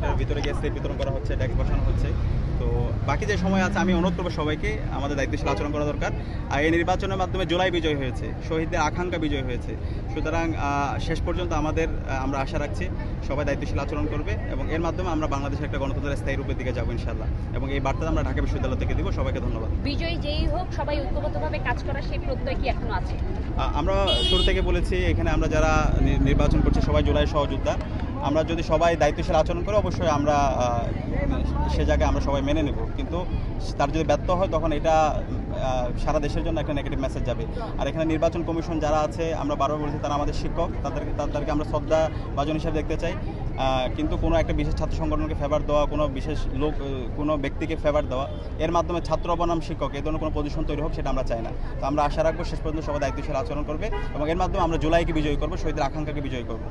এটার ভিতরে গিয়ে স্লিপ বিতরণ করা হচ্ছে, ডেস্ক বসানো হচ্ছে। তো বাকি যে সময় আছে আমি অনুরোধ করবো সবাইকে আমাদের দায়িত্বশীল আচরণ করা দরকার। আর এই নির্বাচনের মাধ্যমে জুলাই বিজয় হয়েছে, শহীদদের আকাঙ্ক্ষা বিজয় হয়েছে। সুতরাং শেষ পর্যন্ত আমরা আশা রাখছি সবাই দায়িত্বশীল আচরণ করবে এবং এর মাধ্যমে আমরা বাংলাদেশের একটা গণতন্ত্রের স্থায়ী রূপের দিকে যাবো ইনশাআল্লাহ। এবং এই বার্তা আমরা ঢাকা বিশ্ববিদ্যালয় থেকে দিব। সবাইকে ধন্যবাদ। বিজয় যেই হোক সবাই ঐক্যবদ্ধভাবে কাজ করার সেই প্রত্যয় কি এখনো আছে? আমরা শুরু থেকে বলেছি এখানে আমরা যারা নির্বাচন করছি সবাই জুলাই সহযোদ্ধা। আমরা যদি সবাই দায়িত্বশীল আচরণ করি অবশ্যই আমরা সে জায়গায় আমরা সবাই মেনে নেব, কিন্তু তার যদি ব্যর্থ হয় তখন এটা সারা দেশের জন্য একটা নেগেটিভ মেসেজ যাবে। আর এখানে নির্বাচন কমিশন যারা আছে আমরা বারবার বলেছি তারা আমাদের শিক্ষক, তাদেরকে আমরা শ্রদ্ধাভাজন হিসেবে দেখতে চাই। কিন্তু কোনো একটা বিশেষ ছাত্র সংগঠনকে ফেভার দেওয়া, কোনো বিশেষ কোনো ব্যক্তিকে ফেভার দেওয়া, এর মাধ্যমে ছাত্র বনাম শিক্ষক এই ধরনের কোনো পজিশন তৈরি হোক সেটা আমরা চাই না। তো আমরা আশা রাখবো শেষ পর্যন্ত সবাই দায়িত্বশীল আচরণ করবে এবং এর মাধ্যমে আমরা জুলাইকে বিজয়ী করবো, শহীদের আকাঙ্ক্ষাকে বিজয়ী করবো।